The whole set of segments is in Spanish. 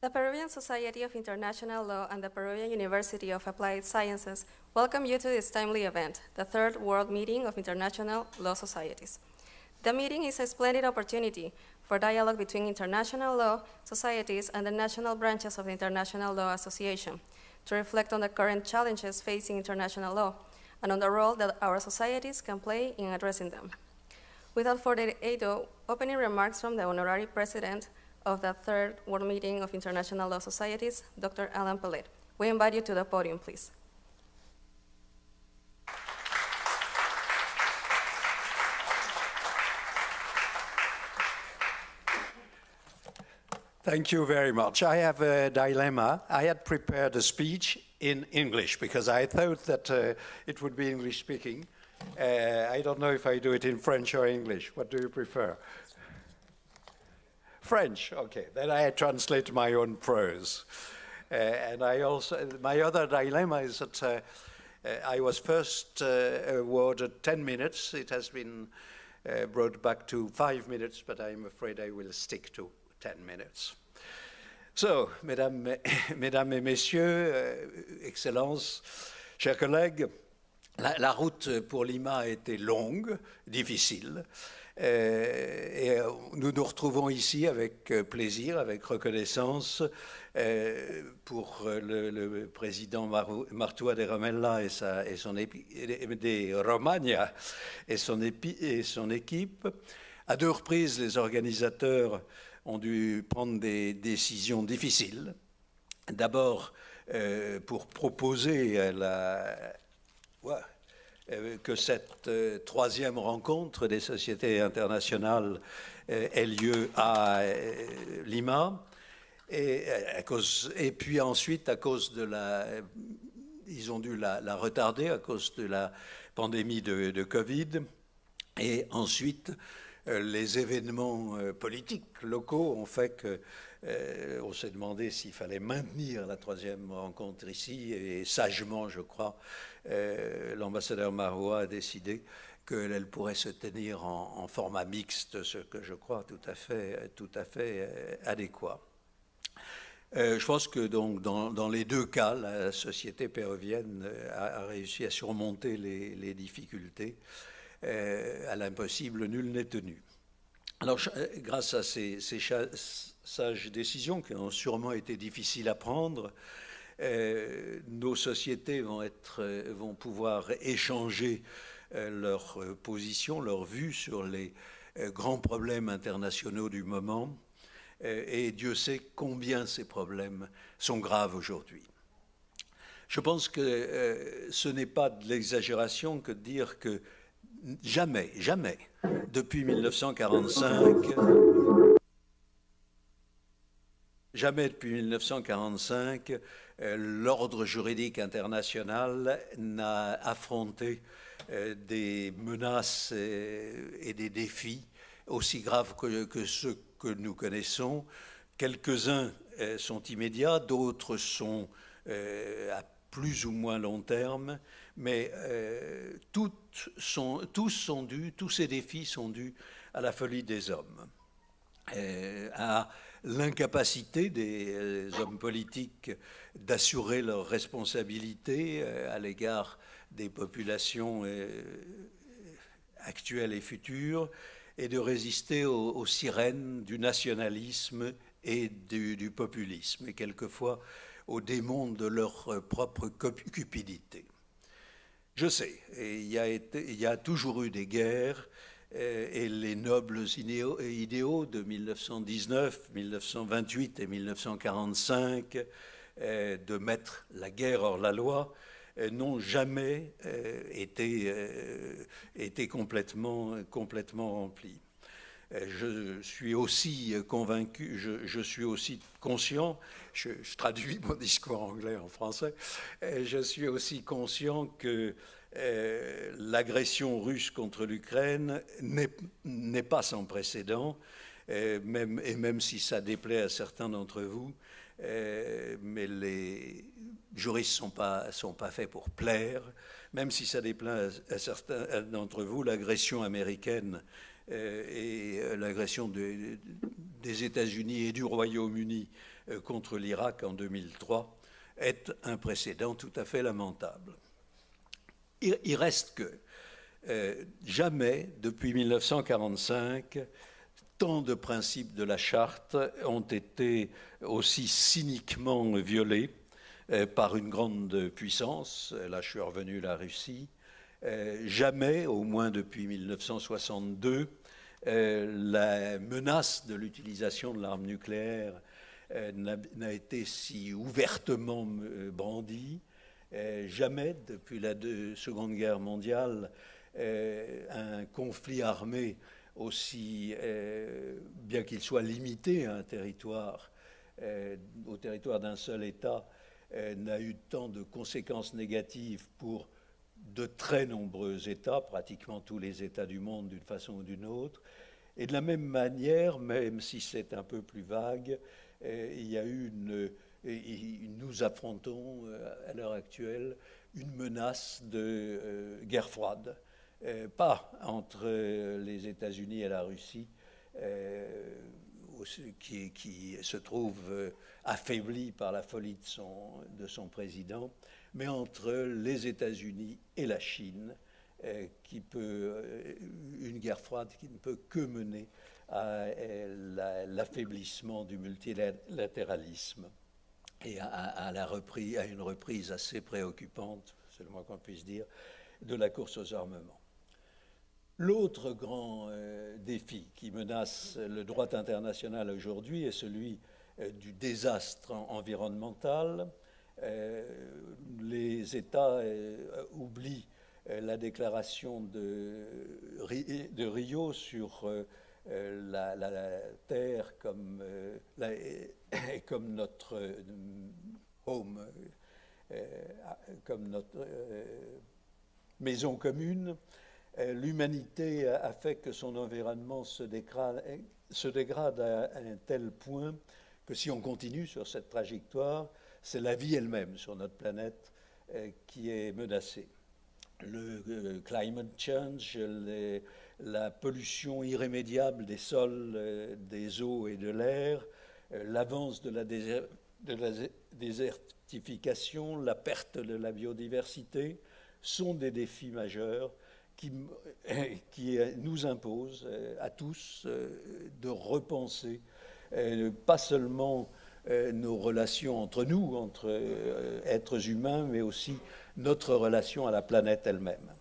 The Peruvian Society of International Law and the Peruvian University of Applied Sciences welcome you to this timely event, the Third World Meeting of International Law Societies. The meeting is a splendid opportunity for dialogue between international law societies and the national branches of the International Law Association to reflect on the current challenges facing international law and on the role that our societies can play in addressing them. Without further ado, opening remarks from the Honorary President of the Third World Meeting of International Law Societies, Dr. Alan Pellet. We invite you to the podium, please. Thank you very much. I have a dilemma. I had prepared a speech in English because I thought that it would be English speaking. I don't know if I do it in French or English. What do you prefer? French, okay. Then I translate my own prose. And I also, my other dilemma is that I was first awarded 10 minutes. It has been brought back to 5 minutes, but I'm afraid I will stick to 10 minutes. So, mesdames et messieurs, excellences, chers collègues, la route pour Lima a été longue, difficile, et nous nous retrouvons ici avec plaisir, avec reconnaissance pour le président Martua de Romagna et son équipe. À deux reprises, les organisateurs ont dû prendre des décisions difficiles. D'abord, pour proposer que cette troisième rencontre des sociétés internationales ait lieu à Lima. Et puis ensuite, à cause de ils ont dû la retarder à cause de la pandémie de Covid. Et ensuite, les événements politiques locaux ont fait que on s'est demandé s'il fallait maintenir la troisième rencontre ici, et sagement, je crois, l'ambassadeur Marua a décidé qu'elle pourrait se tenir en format mixte, ce que je crois tout à fait adéquat. Je pense que donc dans les deux cas, la société péruvienne a réussi à surmonter les difficultés. À l'impossible, nul n'est tenu. Alors, grâce à ces sages décisions qui ont sûrement été difficiles à prendre, nos sociétés vont pouvoir échanger leurs positions, leurs vues sur les grands problèmes internationaux du moment. Et Dieu sait combien ces problèmes sont graves aujourd'hui. Je pense que ce n'est pas de l'exagération que de dire que jamais, depuis 1945, l'ordre juridique international n'a affronté des menaces et des défis aussi graves que ceux que nous connaissons. Quelques-uns sont immédiats, d'autres sont à plus ou moins long terme, mais tous ces défis sont dus à la folie des hommes, à l'incapacité des hommes politiques d'assurer leurs responsabilités à l'égard des populations actuelles et futures, et de résister aux sirènes du nationalisme et du populisme, et quelquefois aux démons de leur propre cupidité. Je sais, il y a toujours eu des guerres, et les nobles idéaux de 1919, 1928 et 1945 de mettre la guerre hors la loi n'ont jamais été complètement remplis. Je suis aussi convaincu, je suis aussi conscient, je traduis mon discours anglais en français, je suis aussi conscient que l'agression russe contre l'Ukraine n'est pas sans précédent, même si ça déplaît à certains d'entre vous, mais les juristes ne sont pas faits pour plaire, même si ça déplaît à certains d'entre vous, l'agression américaine et l'agression des États-Unis et du Royaume-Uni contre l'Irak en 2003 est un précédent tout à fait lamentable. Il reste que jamais, depuis 1945, tant de principes de la Charte ont été aussi cyniquement violés par une grande puissance. Là, je suis revenu la Russie. Jamais, au moins depuis 1962, la menace de l'utilisation de l'arme nucléaire n'a été si ouvertement brandie. Jamais, depuis la Seconde Guerre mondiale, un conflit armé aussi, bien qu'il soit limité à un territoire, au territoire d'un seul État, n'a eu tant de conséquences négatives pour de très nombreux États, pratiquement tous les États du monde d'une façon ou d'une autre. Et de la même manière, même si c'est un peu plus vague, il y a eu nous affrontons à l'heure actuelle une menace de guerre froide, pas entre les États-Unis et la Russie, qui se trouve affaibli par la folie de son président, mais entre les États-Unis et la Chine, une guerre froide qui ne peut que mener à l'affaiblissement du multilatéralisme et à une reprise assez préoccupante, c'est le moins qu'on puisse dire, de la course aux armements. L'autre grand défi qui menace le droit international aujourd'hui est celui du désastre environnemental. Les États oublient la déclaration de Rio sur la Terre comme notre home, comme notre maison commune. L'humanité a fait que son environnement se dégrade à un tel point que si on continue sur cette trajectoire, c'est la vie elle-même sur notre planète qui est menacée. Le climate change, la pollution irrémédiable des sols, des eaux et de l'air, l'avance de la désertification, la perte de la biodiversité sont des défis majeurs qui nous imposent à tous de repenser pas seulement nos relations entre nous, entre êtres humains, mais aussi notre relation à la planète elle-même.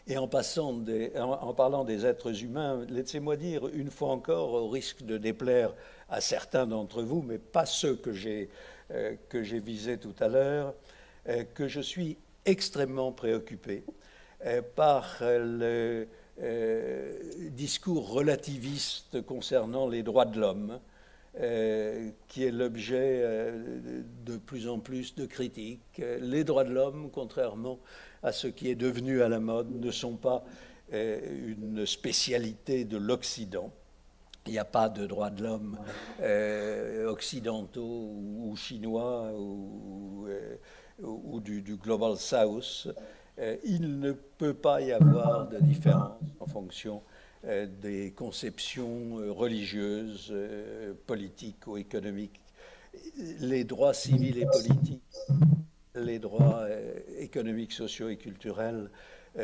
Et en parlant des êtres humains, laissez-moi dire une fois encore, au risque de déplaire à certains d'entre vous, mais pas ceux que j'ai visés tout à l'heure, que je suis extrêmement préoccupé par le discours relativiste concernant les droits de l'homme, qui est l'objet de plus en plus de critiques. Les droits de l'homme, contrairement à ce qui est devenu à la mode, ne sont pas une spécialité de l'Occident. Il n'y a pas de droits de l'homme occidentaux ou chinois ou du Global South. Il ne peut pas y avoir de différence en fonction des conceptions religieuses, politiques ou économiques. Les droits civils et politiques, les droits économiques, sociaux et culturels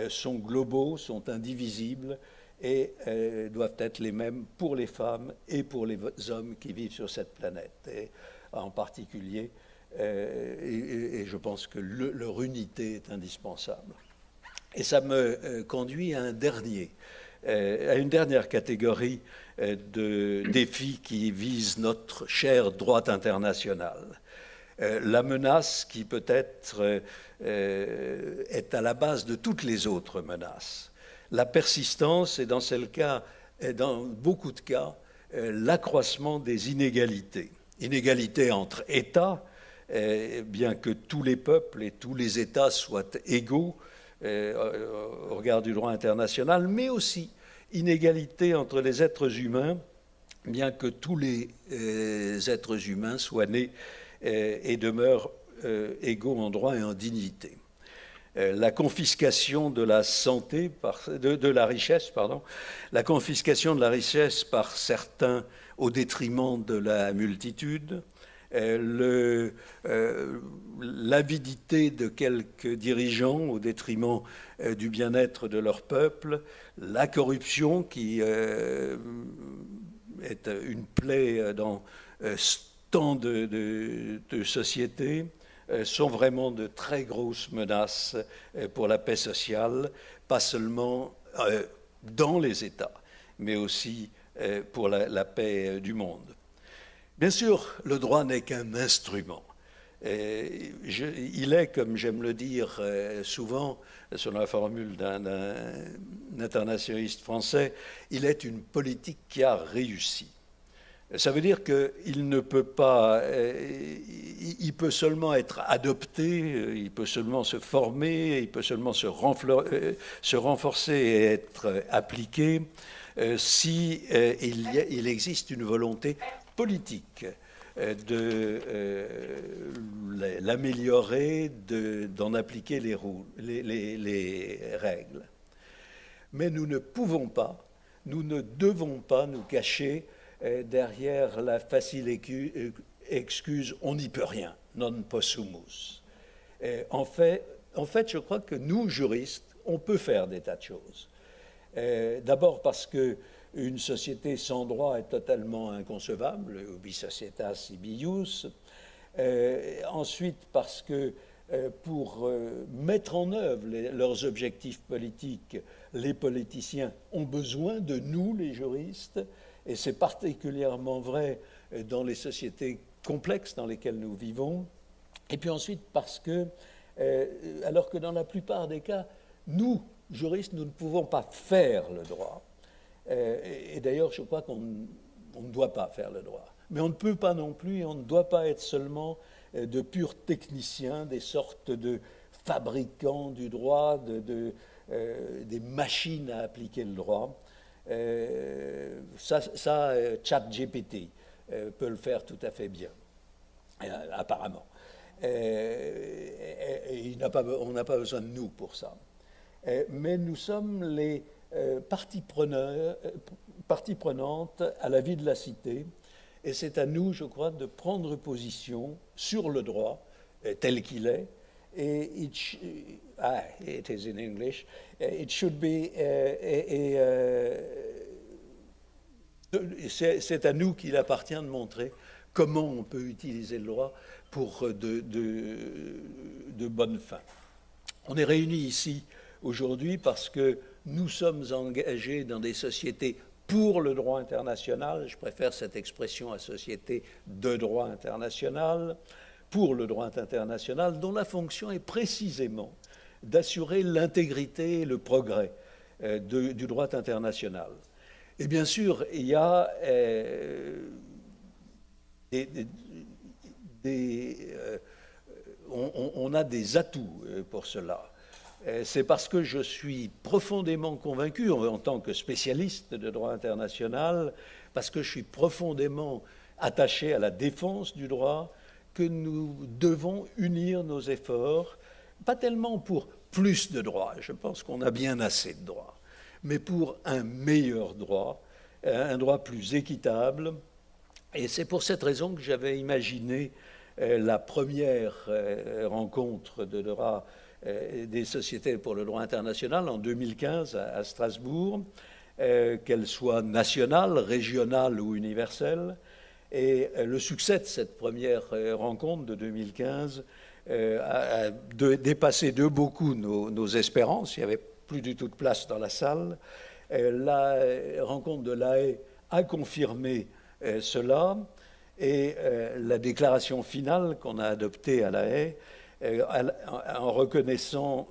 sont globaux, sont indivisibles et doivent être les mêmes pour les femmes et pour les hommes qui vivent sur cette planète. Et en particulier, et je pense que leur unité est indispensable. Et ça me conduit à une dernière catégorie de défis qui visent notre cher droit international. La menace qui peut-être est à la base de toutes les autres menaces. La persistance et dans beaucoup de cas, l'accroissement des inégalités. Inégalités entre États, bien que tous les peuples et tous les États soient égaux au regard du droit international, mais aussi inégalité entre les êtres humains, bien que tous les êtres humains soient nés et demeurent égaux en droit et en dignité. la confiscation de la santé, de la richesse, pardon, la confiscation de la richesse par certains au détriment de la multitude, l'avidité de quelques dirigeants au détriment du bien-être de leur peuple, la corruption qui est une plaie dans tant de sociétés, sont vraiment de très grosses menaces pour la paix sociale, pas seulement dans les États, mais aussi pour la paix du monde. Bien sûr, le droit n'est qu'un instrument. Il est, comme j'aime le dire souvent, selon la formule d'un internationaliste français, il est une politique qui a réussi. Ça veut dire qu'il ne peut pas, il peut seulement être adopté, il peut seulement se former, il peut seulement se renforcer et être appliqué si il existe une volonté politique de l'améliorer, d'en appliquer les règles. Mais nous ne pouvons pas, nous ne devons pas nous cacher derrière la facile excuse « on n'y peut rien », non possumus. En fait, je crois que nous, juristes, on peut faire des tas de choses. D'abord parce qu'une société sans droit est totalement inconcevable, ubi societas ibi ius. Ensuite parce que pour mettre en œuvre leurs objectifs politiques, les politiciens ont besoin de nous, les juristes, et c'est particulièrement vrai dans les sociétés complexes dans lesquelles nous vivons. Et puis ensuite parce que, alors que dans la plupart des cas, nous, juristes, nous ne pouvons pas faire le droit. Et d'ailleurs, je crois qu'on ne doit pas faire le droit. Mais on ne peut pas non plus, et on ne doit pas être seulement de purs techniciens, des sortes de fabricants du droit, des machines à appliquer le droit. ChatGPT peut le faire tout à fait bien, apparemment. On n'a pas besoin de nous pour ça. Mais nous sommes les parties prenantes à la vie de la cité, et c'est à nous, je crois, de prendre position sur le droit tel qu'il est. Et it is in English. It should be. C'est à nous qu'il appartient de montrer comment on peut utiliser le droit pour de bonnes fins. On est réunis ici aujourd'hui parce que nous sommes engagés dans des sociétés pour le droit international. Je préfère cette expression à société de droit international. Pour le droit international, dont la fonction est précisément d'assurer l'intégrité et le progrès du droit international. Et bien sûr, il y a on a des atouts pour cela. C'est parce que je suis profondément convaincu, en tant que spécialiste de droit international, parce que je suis profondément attaché à la défense du droit, que nous devons unir nos efforts, pas tellement pour plus de droits, je pense qu'on a bien assez de droits, mais pour un meilleur droit, un droit plus équitable. Et c'est pour cette raison que j'avais imaginé la première rencontre de droit des sociétés pour le droit international en 2015 à Strasbourg, qu'elle soit nationale, régionale ou universelle. Et le succès de cette première rencontre de 2015 a dépassé de beaucoup nos espérances. Il n'y avait plus du tout de place dans la salle. La rencontre de La Haye a confirmé cela. Et la déclaration finale qu'on a adoptée à La Haye, en reconnaissant...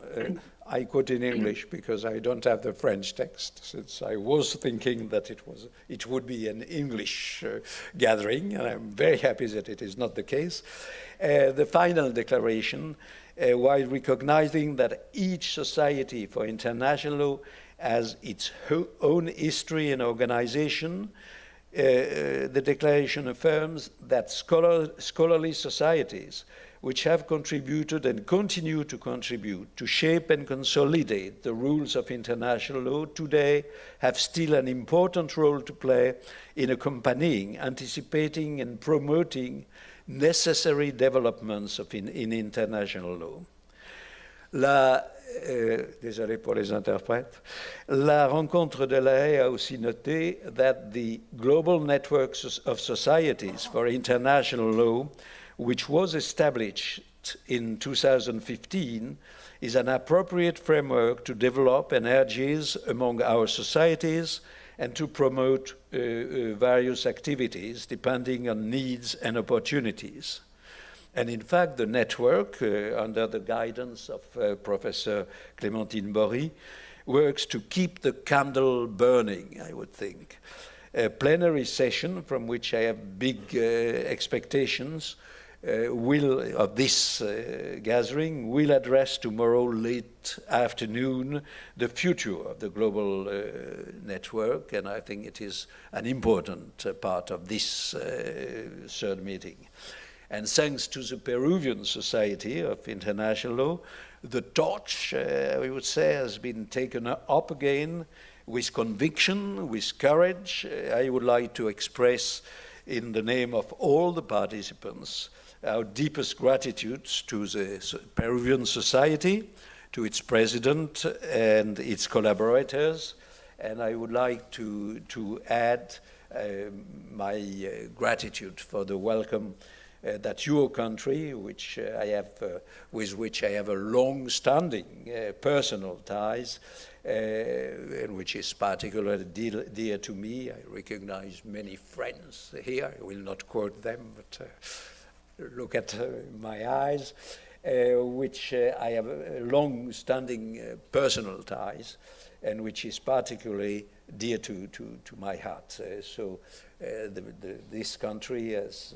I quote in English because I don't have the French text, since I was thinking that it would be an English gathering, and I'm very happy that it is not the case. The final declaration, while recognizing that each society for international law has its own history and organization, the declaration affirms that scholarly societies which have contributed and continue to contribute to shape and consolidate the rules of international law, today have still an important role to play in accompanying, anticipating, and promoting necessary developments in international law. Désolé pour les interprètes. La rencontre de La Haye a aussi noté that the global network of societies for international law, which was established in 2015, is an appropriate framework to develop energies among our societies and to promote various activities depending on needs and opportunities. And in fact, the network, under the guidance of Professor Clémentine Bory, works to keep the candle burning, I would think. A plenary session, from which I have big expectations, of this gathering, will address tomorrow late afternoon the future of the global network, and I think it is an important part of this third meeting. And thanks to the Peruvian Society of International Law, the torch, we would say, has been taken up again with conviction, with courage. I would like to express, in the name of all the participants, our deepest gratitude to the Peruvian Society, to its president and its collaborators. And I would like to add my gratitude for the welcome that your country, with which I have a long-standing personal ties, and which is particularly dear to me. I recognize many friends here. I will not quote them, but look at my eyes, which I have long-standing personal ties, and which is particularly dear to my heart. This country has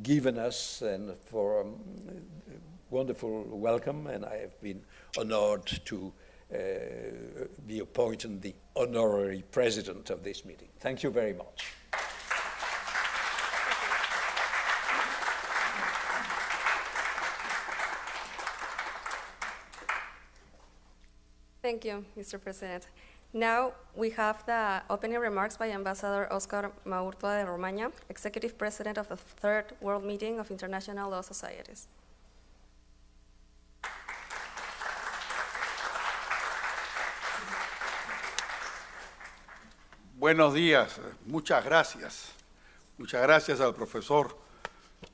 given us and for a wonderful welcome, and I have been honored to be appointed the honorary president of this meeting. Thank you very much. Thank you, Mr. President. Now we have the opening remarks by Ambassador Oscar Maurtua de Romaña, Executive President of the Third World Meeting of International Law Societies. Buenos días, muchas gracias. Muchas gracias al profesor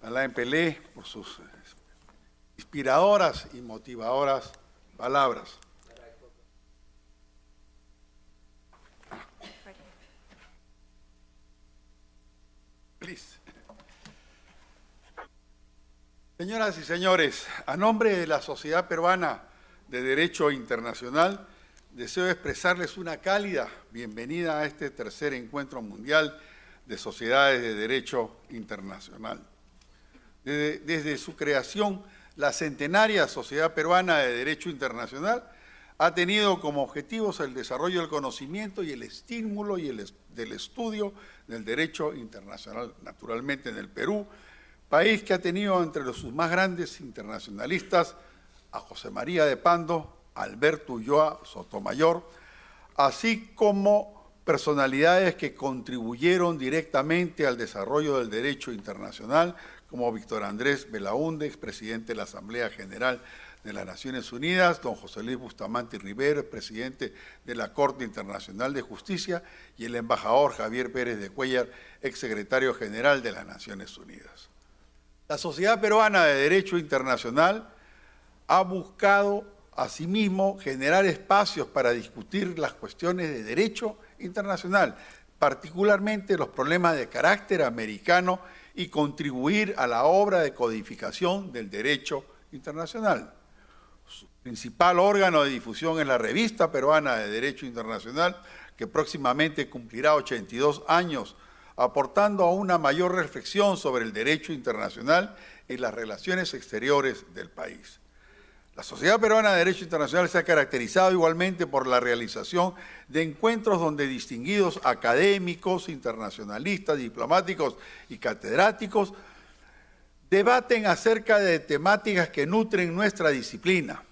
Alain Pelé por sus inspiradoras y motivadoras palabras. Please. Señoras y señores, a nombre de la Sociedad Peruana de Derecho Internacional, deseo expresarles una cálida bienvenida a este tercer encuentro mundial de sociedades de derecho internacional. Desde su creación, la centenaria Sociedad Peruana de Derecho Internacional ha tenido como objetivos el desarrollo del conocimiento y el estímulo del estudio del derecho internacional, naturalmente en el Perú, país que ha tenido entre sus más grandes internacionalistas a José María de Pando, Alberto Ulloa Sotomayor, así como personalidades que contribuyeron directamente al desarrollo del derecho internacional, como Víctor Andrés Belaúnde, expresidente de la Asamblea General de las Naciones Unidas, don José Luis Bustamante Rivera, presidente de la Corte Internacional de Justicia, y el embajador Javier Pérez de Cuéllar, exsecretario general de las Naciones Unidas. La Sociedad Peruana de Derecho Internacional ha buscado asimismo generar espacios para discutir las cuestiones de derecho internacional, particularmente los problemas de carácter americano, y contribuir a la obra de codificación del derecho internacional. Su principal órgano de difusión es la Revista Peruana de Derecho Internacional, que próximamente cumplirá 82 años, aportando a una mayor reflexión sobre el derecho internacional y las relaciones exteriores del país. La Sociedad Peruana de Derecho Internacional se ha caracterizado igualmente por la realización de encuentros donde distinguidos académicos, internacionalistas, diplomáticos y catedráticos debaten acerca de temáticas que nutren nuestra disciplina,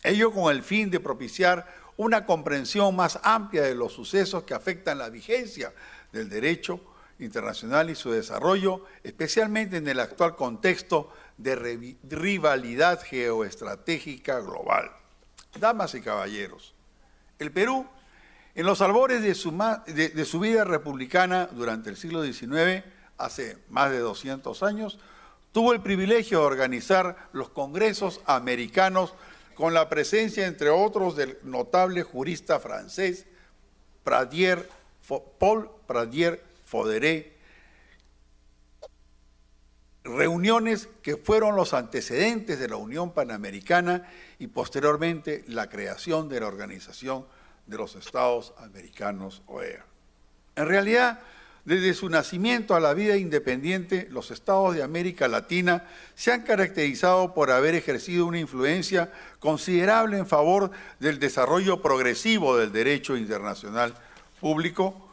ello con el fin de propiciar una comprensión más amplia de los sucesos que afectan la vigencia del derecho internacional y su desarrollo, especialmente en el actual contexto de rivalidad geoestratégica global. Damas y caballeros, el Perú, en los albores de su vida republicana durante el siglo XIX, hace más de 200 años, tuvo el privilegio de organizar los congresos americanos con la presencia, entre otros, del notable jurista francés Paul Pradier-Fauderé, reuniones que fueron los antecedentes de la Unión Panamericana y posteriormente la creación de la Organización de los Estados Americanos, OEA. En realidad, desde su nacimiento a la vida independiente, los estados de América Latina se han caracterizado por haber ejercido una influencia considerable en favor del desarrollo progresivo del derecho internacional público.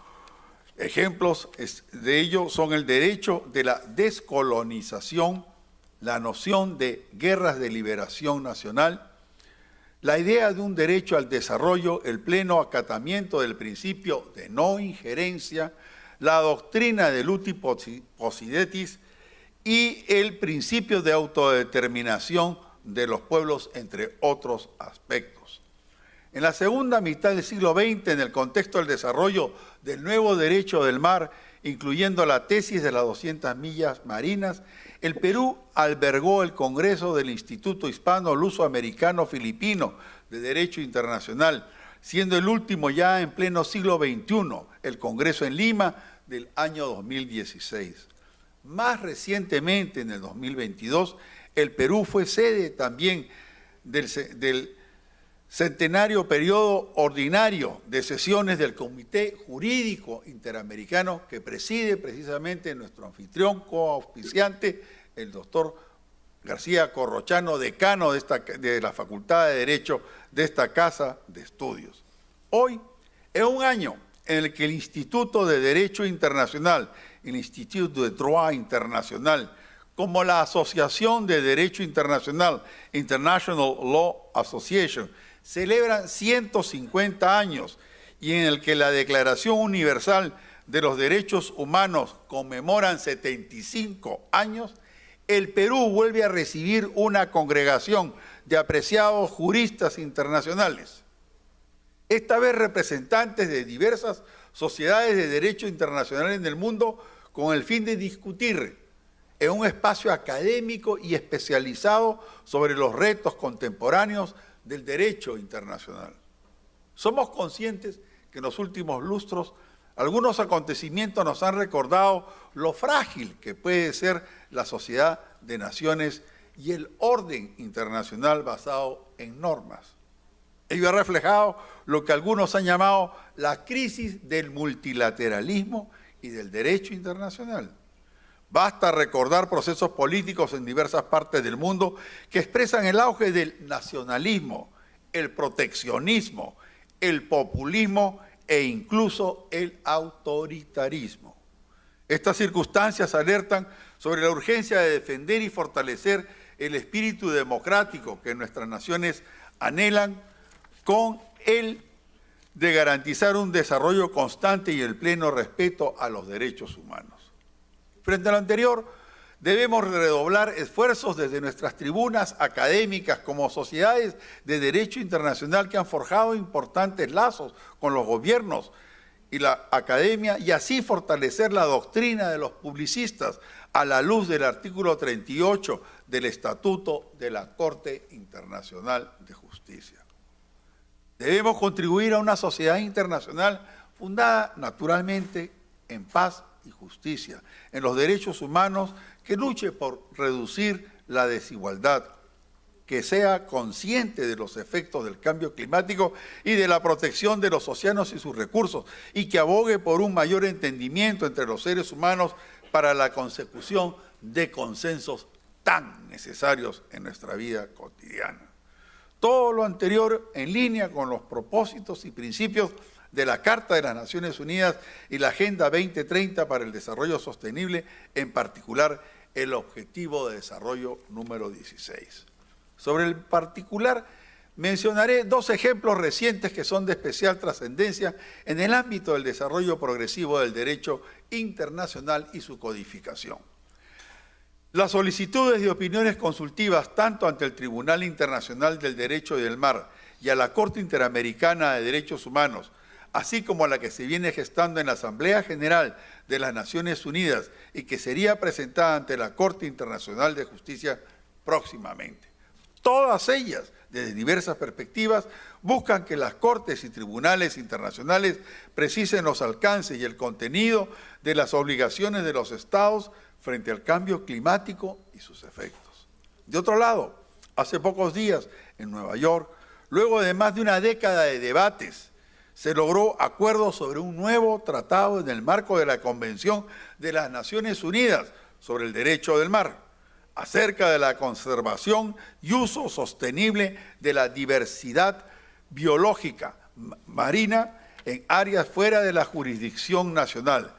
Ejemplos de ello son el derecho de la descolonización, la noción de guerras de liberación nacional, la idea de un derecho al desarrollo, el pleno acatamiento del principio de no injerencia, la doctrina del uti possidetis y el principio de autodeterminación de los pueblos, entre otros aspectos. En la segunda mitad del siglo XX, en el contexto del desarrollo del nuevo derecho del mar, incluyendo la tesis de las 200 millas marinas, el Perú albergó el Congreso del Instituto Hispano-Luso-Americano-Filipino de Derecho Internacional, siendo el último ya en pleno siglo XXI, el Congreso en Lima del año 2016. Más recientemente, en el 2022, el Perú fue sede también del centenario periodo ordinario de sesiones del Comité Jurídico Interamericano que preside precisamente nuestro anfitrión coauspiciante, el doctor García Corrochano, decano de la Facultad de Derecho de esta Casa de Estudios. Hoy es un año en el que el Instituto de Derecho Internacional, el Instituto de Droit Internacional, como la Asociación de Derecho Internacional, International Law Association, celebran 150 años y en el que la Declaración Universal de los Derechos Humanos conmemoran 75 años, el Perú vuelve a recibir una congregación de apreciados juristas internacionales, esta vez representantes de diversas sociedades de derecho internacional en el mundo, con el fin de discutir en un espacio académico y especializado sobre los retos contemporáneos del derecho internacional. Somos conscientes que en los últimos lustros algunos acontecimientos nos han recordado lo frágil que puede ser la sociedad de naciones y el orden internacional basado en normas. Ello ha reflejado lo que algunos han llamado la crisis del multilateralismo y del derecho internacional. Basta recordar procesos políticos en diversas partes del mundo que expresan el auge del nacionalismo, el proteccionismo, el populismo e incluso el autoritarismo. Estas circunstancias alertan sobre la urgencia de defender y fortalecer el espíritu democrático que nuestras naciones anhelan, con el de garantizar un desarrollo constante y el pleno respeto a los derechos humanos. Frente a lo anterior, debemos redoblar esfuerzos desde nuestras tribunas académicas como sociedades de derecho internacional que han forjado importantes lazos con los gobiernos y la academia, y así fortalecer la doctrina de los publicistas a la luz del artículo 38 del Estatuto de la Corte Internacional de Justicia. Debemos contribuir a una sociedad internacional fundada naturalmente en paz y justicia, en los derechos humanos, que luche por reducir la desigualdad, que sea consciente de los efectos del cambio climático y de la protección de los océanos y sus recursos, y que abogue por un mayor entendimiento entre los seres humanos para la consecución de consensos tan necesarios en nuestra vida cotidiana. Todo lo anterior en línea con los propósitos y principios de la Carta de las Naciones Unidas y la Agenda 2030 para el Desarrollo Sostenible, en particular el Objetivo de Desarrollo número 16. Sobre el particular, mencionaré dos ejemplos recientes que son de especial trascendencia en el ámbito del desarrollo progresivo del derecho internacional y su codificación. Las solicitudes de opiniones consultivas tanto ante el Tribunal Internacional del Derecho del Mar y a la Corte Interamericana de Derechos Humanos, así como la que se viene gestando en la Asamblea General de las Naciones Unidas y que sería presentada ante la Corte Internacional de Justicia próximamente. Todas ellas, desde diversas perspectivas, buscan que las cortes y tribunales internacionales precisen los alcances y el contenido de las obligaciones de los estados frente al cambio climático y sus efectos. De otro lado, hace pocos días, en Nueva York, luego de más de una década de debates, se logró acuerdo sobre un nuevo tratado en el marco de la Convención de las Naciones Unidas sobre el Derecho del Mar, acerca de la conservación y uso sostenible de la diversidad biológica marina en áreas fuera de la jurisdicción nacional.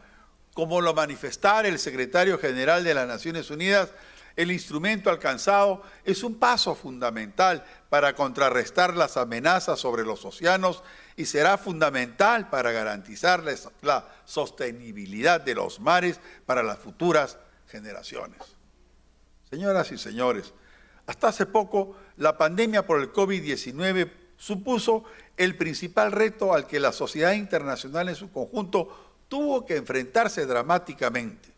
Como lo manifestara el secretario general de las Naciones Unidas, el instrumento alcanzado es un paso fundamental para contrarrestar las amenazas sobre los océanos y será fundamental para garantizar la sostenibilidad de los mares para las futuras generaciones. Señoras y señores, hasta hace poco la pandemia por el COVID-19 supuso el principal reto al que la sociedad internacional en su conjunto tuvo que enfrentarse dramáticamente.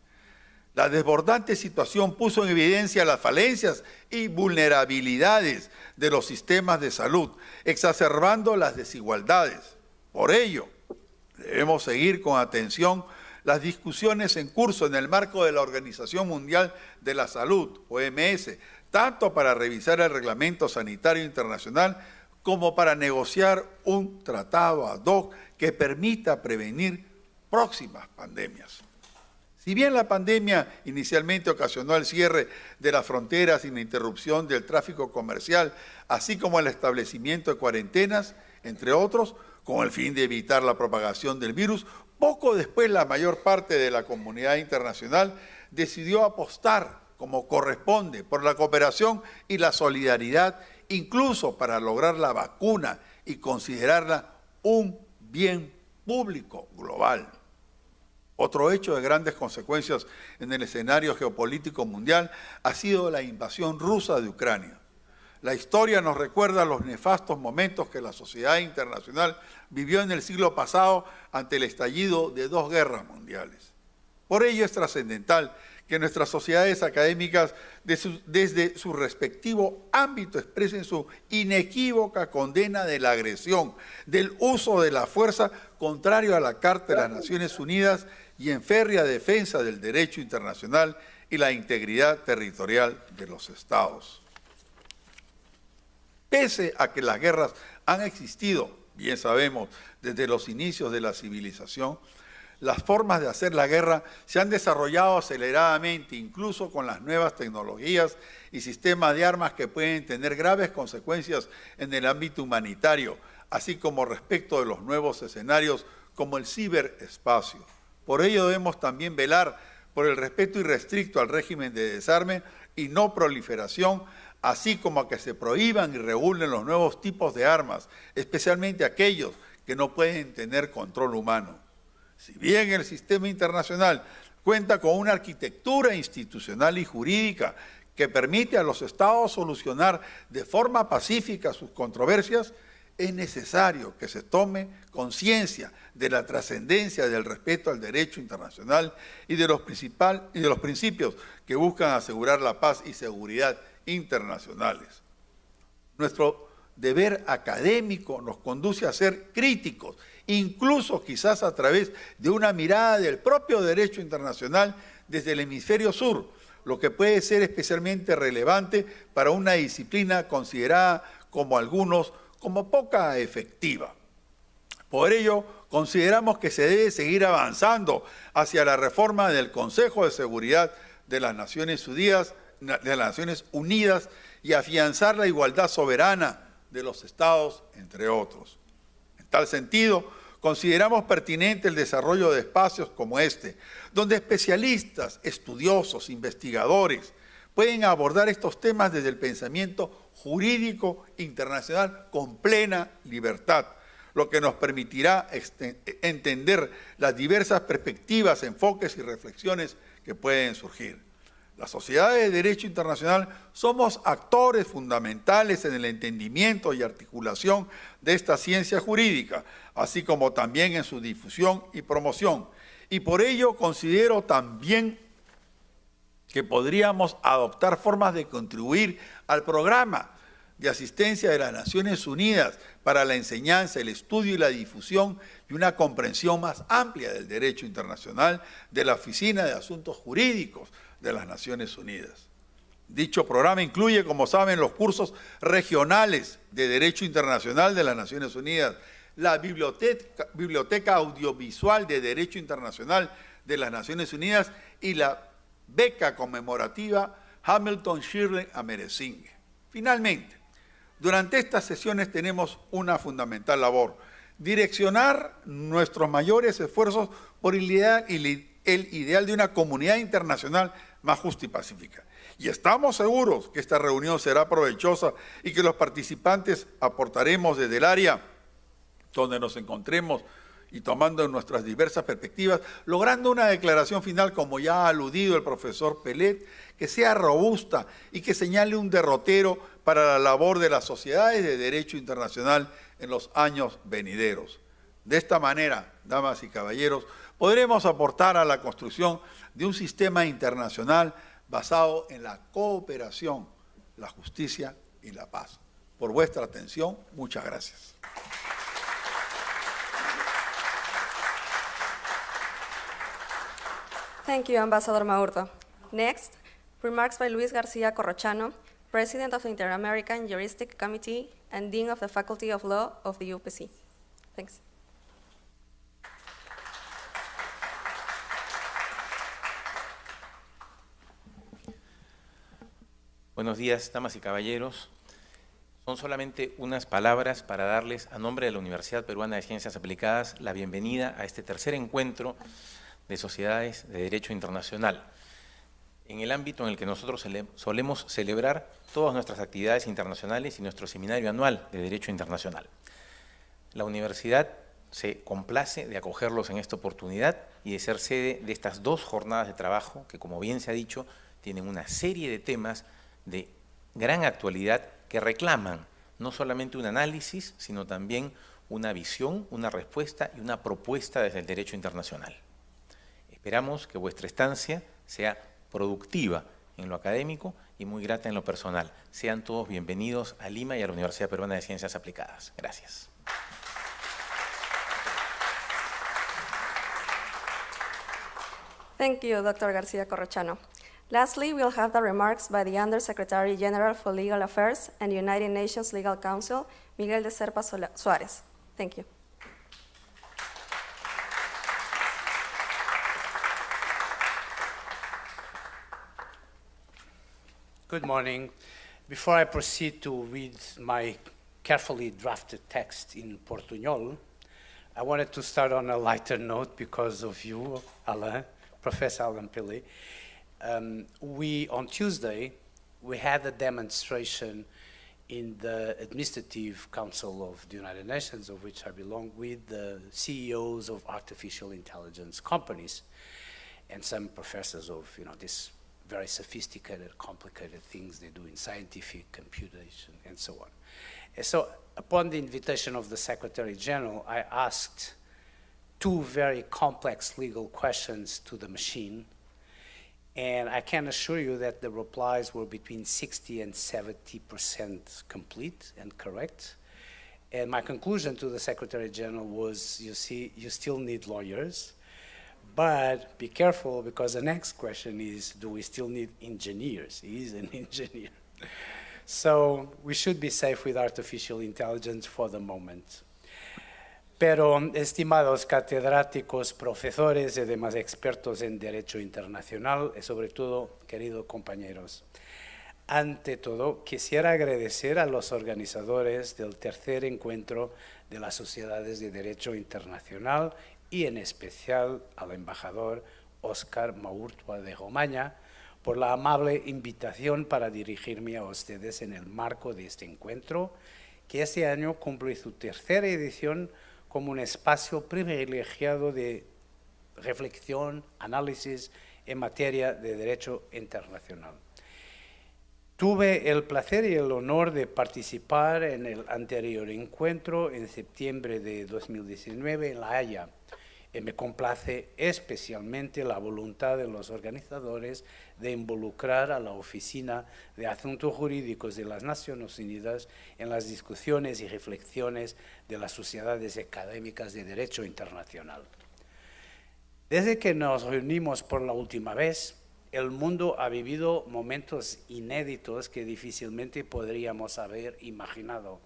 La desbordante situación puso en evidencia las falencias y vulnerabilidades de los sistemas de salud, exacerbando las desigualdades. Por ello, debemos seguir con atención las discusiones en curso en el marco de la Organización Mundial de la Salud, OMS, tanto para revisar el Reglamento Sanitario Internacional como para negociar un tratado ad hoc que permita prevenir próximas pandemias. Si bien la pandemia inicialmente ocasionó el cierre de las fronteras y la interrupción del tráfico comercial, así como el establecimiento de cuarentenas, entre otros, con el fin de evitar la propagación del virus, poco después la mayor parte de la comunidad internacional decidió apostar, como corresponde, por la cooperación y la solidaridad, incluso para lograr la vacuna y considerarla un bien público global. Otro hecho de grandes consecuencias en el escenario geopolítico mundial ha sido la invasión rusa de Ucrania. La historia nos recuerda los nefastos momentos que la sociedad internacional vivió en el siglo pasado ante el estallido de 2 guerras mundiales. Por ello es trascendental que nuestras sociedades académicas desde su respectivo ámbito expresen su inequívoca condena de la agresión, del uso de la fuerza contrario a la Carta de las Naciones Unidas y en férrea defensa del derecho internacional y la integridad territorial de los estados. Pese a que las guerras han existido, bien sabemos, desde los inicios de la civilización, las formas de hacer la guerra se han desarrollado aceleradamente, incluso con las nuevas tecnologías y sistemas de armas que pueden tener graves consecuencias en el ámbito humanitario, así como respecto de los nuevos escenarios como el ciberespacio. Por ello debemos también velar por el respeto irrestricto al régimen de desarme y no proliferación, así como a que se prohíban y regulen los nuevos tipos de armas, especialmente aquellos que no pueden tener control humano. Si bien el sistema internacional cuenta con una arquitectura institucional y jurídica que permite a los estados solucionar de forma pacífica sus controversias, es necesario que se tome conciencia de la trascendencia del respeto al derecho internacional y de los principios que buscan asegurar la paz y seguridad internacionales. Nuestro deber académico nos conduce a ser críticos, incluso quizás a través de una mirada del propio derecho internacional desde el hemisferio sur, lo que puede ser especialmente relevante para una disciplina considerada como algunos como poca efectiva. Por ello, consideramos que se debe seguir avanzando hacia la reforma del Consejo de Seguridad de las Naciones Unidas y afianzar la igualdad soberana de los estados, entre otros. En tal sentido, Consideramos pertinente el desarrollo de espacios como este, donde especialistas, estudiosos, investigadores pueden abordar estos temas desde el pensamiento jurídico internacional con plena libertad, lo que nos permitirá entender las diversas perspectivas, enfoques y reflexiones que pueden surgir. Las sociedades de derecho internacional somos actores fundamentales en el entendimiento y articulación de esta ciencia jurídica, así como también en su difusión y promoción. Y por ello considero también que podríamos adoptar formas de contribuir al programa de asistencia de las Naciones Unidas para la enseñanza, el estudio y la difusión y una comprensión más amplia del derecho internacional de la Oficina de Asuntos Jurídicos de las Naciones Unidas. Dicho programa incluye, como saben, los cursos regionales de Derecho Internacional de las Naciones Unidas, la Biblioteca Audiovisual de Derecho Internacional de las Naciones Unidas y la beca conmemorativa Hamilton Shirley Ameresingue. Finalmente, durante estas sesiones tenemos una fundamental labor: direccionar nuestros mayores esfuerzos por el ideal de una comunidad internacional más justa y pacífica. Y estamos seguros que esta reunión será provechosa y que los participantes aportaremos desde el área donde nos encontremos y tomando nuestras diversas perspectivas, logrando una declaración final, como ya ha aludido el profesor Pellet, que sea robusta y que señale un derrotero para la labor de las sociedades de derecho internacional en los años venideros. De esta manera, damas y caballeros, podremos aportar a la construcción de un sistema internacional basado en la cooperación, la justicia y la paz. Por vuestra atención, muchas gracias. Thank you, Ambassador Maurto. Next, remarks by Luis Garcia Corrochano, President of the Inter-American Juristic Committee and Dean of the Faculty of Law of the UPC. Thanks. Buenos días, damas y caballeros. Son solamente unas palabras para darles, a nombre de la Universidad Peruana de Ciencias Aplicadas, la bienvenida a este tercer encuentro de sociedades de derecho internacional, en el ámbito en el que nosotros solemos celebrar todas nuestras actividades internacionales y nuestro seminario anual de derecho internacional. La universidad se complace de acogerlos en esta oportunidad y de ser sede de estas dos jornadas de trabajo que, como bien se ha dicho, tienen una serie de temas de gran actualidad que reclaman no solamente un análisis, sino también una visión, una respuesta y una propuesta desde el derecho internacional. Esperamos que vuestra estancia sea productiva en lo académico y muy grata en lo personal. Sean todos bienvenidos a Lima y a la Universidad Peruana de Ciencias Aplicadas. Gracias. Thank you, Dr. Garcia Corrochano. Lastly, we'll have the remarks by the Undersecretary General for Legal Affairs and United Nations Legal Counsel, Miguel de Serpa Suárez. Thank you. Good morning. Before I proceed to read my carefully drafted text in Portuñol, I wanted to start on a lighter note because of you, Alain, Professor Alain Pellet. On Tuesday, we had a demonstration in the Administrative Council of the United Nations, of which I belong, with the CEOs of artificial intelligence companies and some professors of this very sophisticated, complicated things they do in scientific computation and so on. And so upon the invitation of the Secretary General, I asked two very complex legal questions to the machine, and I can assure you that the replies were between 60 and 70% complete and correct. And my conclusion to the Secretary General was, you see, you still need lawyers, but be careful, because the next question is, do we still need engineers? He is an engineer. So we should be safe with artificial intelligence for the moment. Pero, estimados catedráticos, profesores y demás expertos en derecho internacional, y sobre todo, queridos compañeros, Ante todo, quisiera agradecer a los organizadores del tercer encuentro de las Sociedades de Derecho Internacional y en especial al embajador Óscar Maurtua de Romaña por la amable invitación para dirigirme a ustedes en el marco de este encuentro, que este año cumple su tercera edición como un espacio privilegiado de reflexión, análisis en materia de derecho internacional. Tuve el placer y el honor de participar en el anterior encuentro en septiembre de 2019 en La Haya. Y me complace especialmente la voluntad de los organizadores de involucrar a la Oficina de Asuntos Jurídicos de las Naciones Unidas en las discusiones y reflexiones de las sociedades académicas de derecho internacional. Desde que nos reunimos por la última vez, el mundo ha vivido momentos inéditos que difícilmente podríamos haber imaginado.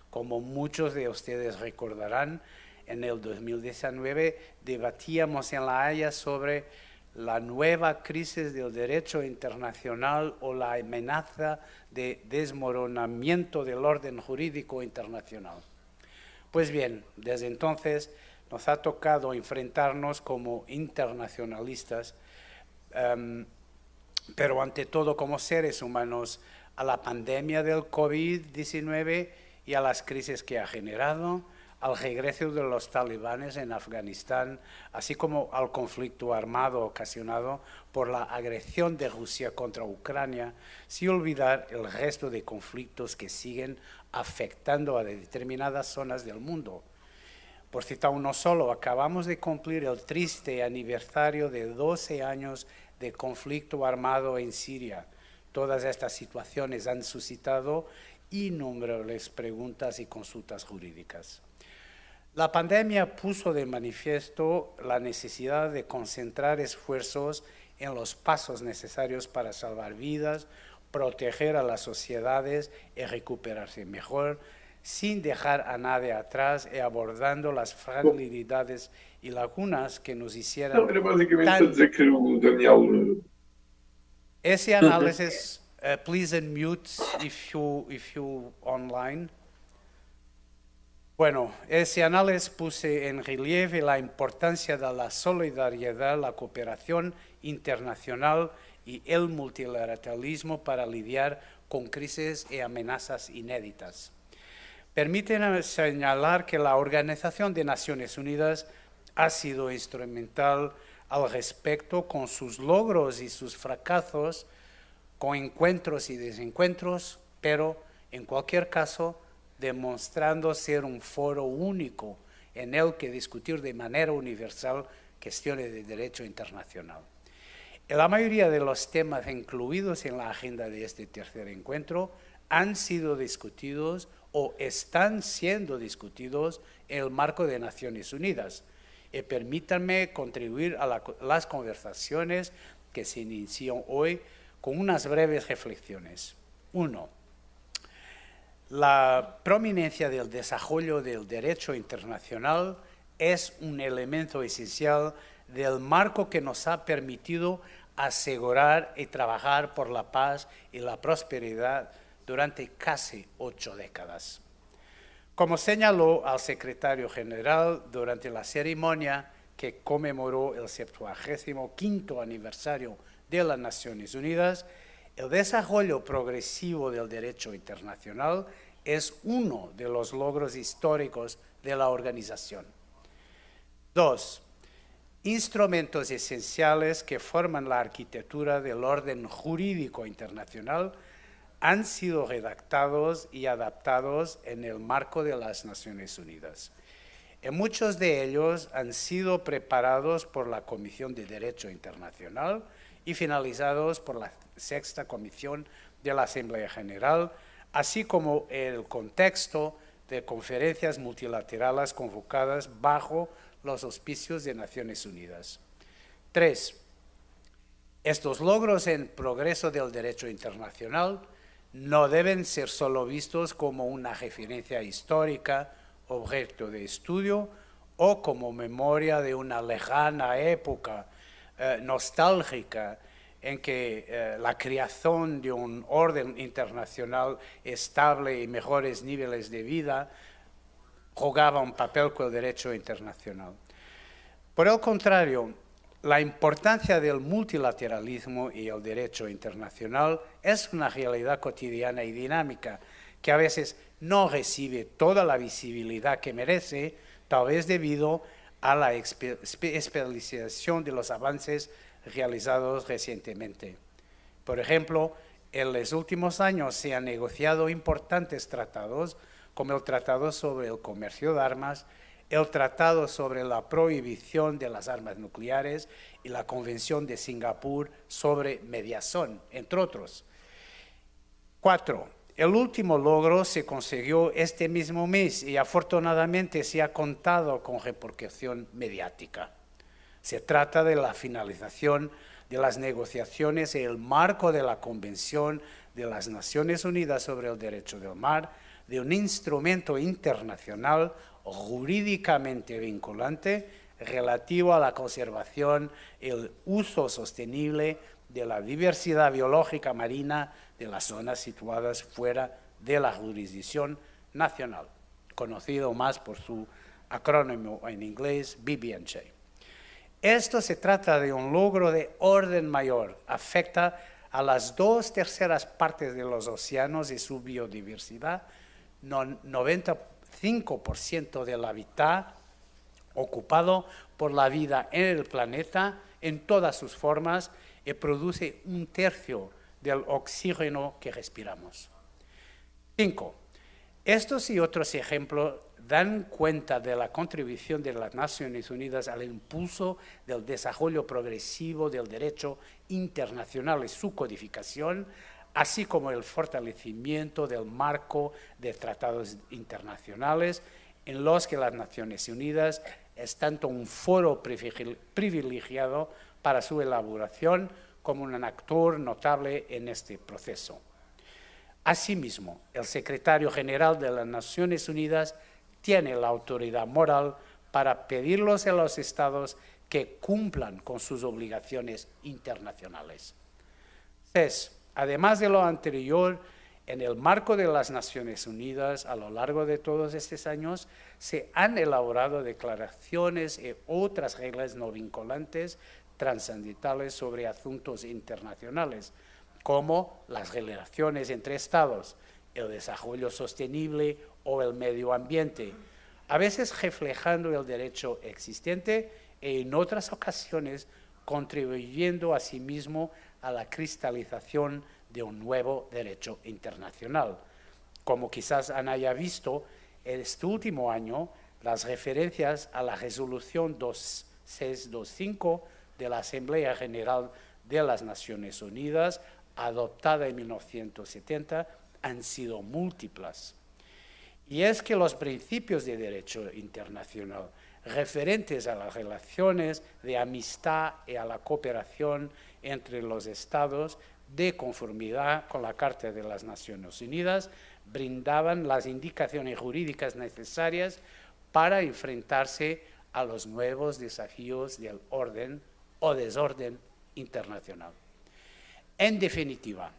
Como muchos de ustedes recordarán, en el 2019 debatíamos en La Haya sobre la nueva crisis del derecho internacional o la amenaza de desmoronamiento del orden jurídico internacional. Pues bien, desde entonces nos ha tocado enfrentarnos como internacionalistas, pero ante todo como seres humanos, a la pandemia del COVID-19 y a las crisis que ha generado, al regreso de los talibanes en Afganistán, así como al conflicto armado ocasionado por la agresión de Rusia contra Ucrania, sin olvidar el resto de conflictos que siguen afectando a determinadas zonas del mundo. Por citar uno solo, acabamos de cumplir el triste aniversario de 12 años de conflicto armado en Siria. Todas estas situaciones han suscitado innumerables preguntas y consultas jurídicas. La pandemia puso de manifiesto la necesidad de concentrar esfuerzos en los pasos necesarios para salvar vidas, proteger a las sociedades y recuperarse mejor, sin dejar a nadie atrás y abordando las fragilidades y lagunas que nos hicieran Ese análisis, please unmute if you online. Bueno, ese análisis puse en relieve la importancia de la solidaridad, la cooperación internacional y el multilateralismo para lidiar con crisis y amenazas inéditas. Permítanme señalar que la Organización de Naciones Unidas ha sido instrumental al respecto con sus logros y sus fracasos, con encuentros y desencuentros, pero en cualquier caso demostrando ser un foro único en el que discutir de manera universal cuestiones de derecho internacional. La mayoría de los temas incluidos en la agenda de este tercer encuentro han sido discutidos o están siendo discutidos en el marco de Naciones Unidas. Y permítanme contribuir a las conversaciones que se inician hoy con unas breves reflexiones. 1. La prominencia del desarrollo del derecho internacional es un elemento esencial del marco que nos ha permitido asegurar y trabajar por la paz y la prosperidad durante casi 8 décadas. Como señaló el secretario general durante la ceremonia que conmemoró el 75º aniversario de las Naciones Unidas, el desarrollo progresivo del derecho internacional es uno de los logros históricos de la organización. 2. Instrumentos esenciales que forman la arquitectura del orden jurídico internacional han sido redactados y adaptados en el marco de las Naciones Unidas. Y muchos de ellos han sido preparados por la Comisión de Derecho Internacional y finalizados por la Sexta Comisión de la Asamblea General, así como el contexto de conferencias multilaterales convocadas bajo los auspicios de Naciones Unidas. 3. Estos logros en progreso del derecho internacional no deben ser solo vistos como una referencia histórica, objeto de estudio, o como memoria de una lejana época nostálgica en que la creación de un orden internacional estable y mejores niveles de vida jugaba un papel con el derecho internacional. Por el contrario, la importancia del multilateralismo y el derecho internacional es una realidad cotidiana y dinámica que a veces no recibe toda la visibilidad que merece, tal vez debido a la especialización de los avances realizados recientemente. Por ejemplo, en los últimos años se han negociado importantes tratados, como el Tratado sobre el Comercio de Armas, el Tratado sobre la Prohibición de las Armas Nucleares y la Convención de Singapur sobre Mediación, entre otros. 4. El último logro se consiguió este mismo mes y afortunadamente se ha contado con repercusión mediática. Se trata de la finalización de las negociaciones en el marco de la Convención de las Naciones Unidas sobre el Derecho del Mar, de un instrumento internacional jurídicamente vinculante relativo a la conservación y el uso sostenible de la diversidad biológica marina de las zonas situadas fuera de la jurisdicción nacional, conocido más por su acrónimo en inglés BBNJ. Esto se trata de un logro de orden mayor, afecta a las 2/3 partes de los océanos y su biodiversidad, 95% del hábitat ocupado por la vida en el planeta en todas sus formas y produce 1/3 del oxígeno que respiramos. 5. Estos y otros ejemplos dan cuenta de la contribución de las Naciones Unidas al impulso del desarrollo progresivo del derecho internacional y su codificación, así como el fortalecimiento del marco de tratados internacionales en los que las Naciones Unidas es tanto un foro privilegiado para su elaboración como un actor notable en este proceso. Asimismo, el secretario general de las Naciones Unidas tiene la autoridad moral para pedirlos a los estados que cumplan con sus obligaciones internacionales. 6. Además de lo anterior, en el marco de las Naciones Unidas, a lo largo de todos estos años, se han elaborado declaraciones y otras reglas no vinculantes trascendentales sobre asuntos internacionales, como las relaciones entre estados, el desarrollo sostenible o el medio ambiente, a veces reflejando el derecho existente y en otras ocasiones contribuyendo asimismo a la cristalización de un nuevo derecho internacional. Como quizás haya visto, este último año, las referencias a la resolución 2625 de la Asamblea General de las Naciones Unidas, adoptada en 1970, han sido múltiples. Y es que los principios de derecho internacional referentes a las relaciones de amistad y a la cooperación entre los estados, de conformidad con la Carta de las Naciones Unidas, brindaban las indicaciones jurídicas necesarias para enfrentarse a los nuevos desafíos del orden o desorden internacional. En definitiva,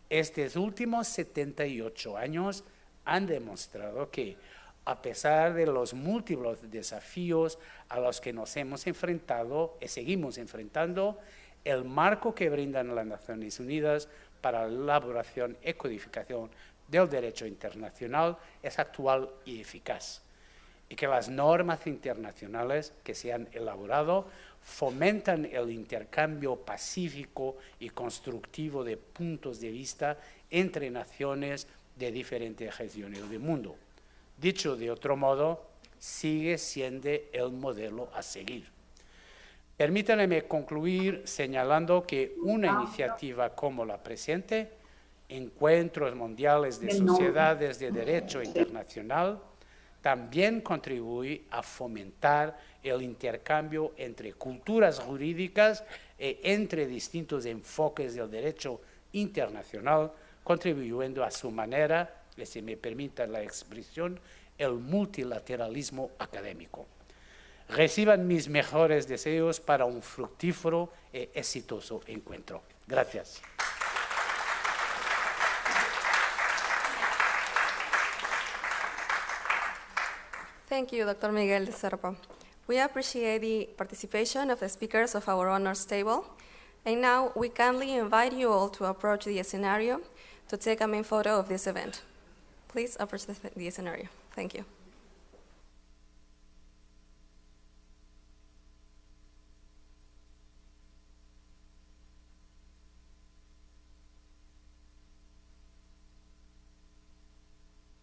estos últimos 78 años han demostrado que, a pesar de los múltiples desafíos a los que nos hemos enfrentado y seguimos enfrentando, el marco que brindan las Naciones Unidas para la elaboración y codificación del derecho internacional es actual y eficaz, y que las normas internacionales que se han elaborado fomentan el intercambio pacífico y constructivo de puntos de vista entre naciones de diferentes regiones del mundo. Dicho de otro modo, sigue siendo el modelo a seguir. Permítanme concluir señalando que una iniciativa como la presente, Encuentros Mundiales de Sociedades de Derecho Internacional, también contribuye a fomentar el intercambio entre culturas jurídicas e entre distintos enfoques del derecho internacional, contribuyendo a su manera, y si me permite la expresión, el multilateralismo académico. Reciban mis mejores deseos para un fructífero y exitoso encuentro. Gracias. Thank you, Dr. Miguel de Serpa. We appreciate the participation of the speakers of our honors table. And now we kindly invite you all to approach the scenario to take a main photo of this event. Please approach the scenario. Thank you.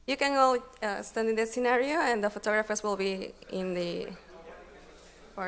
You can all stand in the scenario, and the photographers will be in the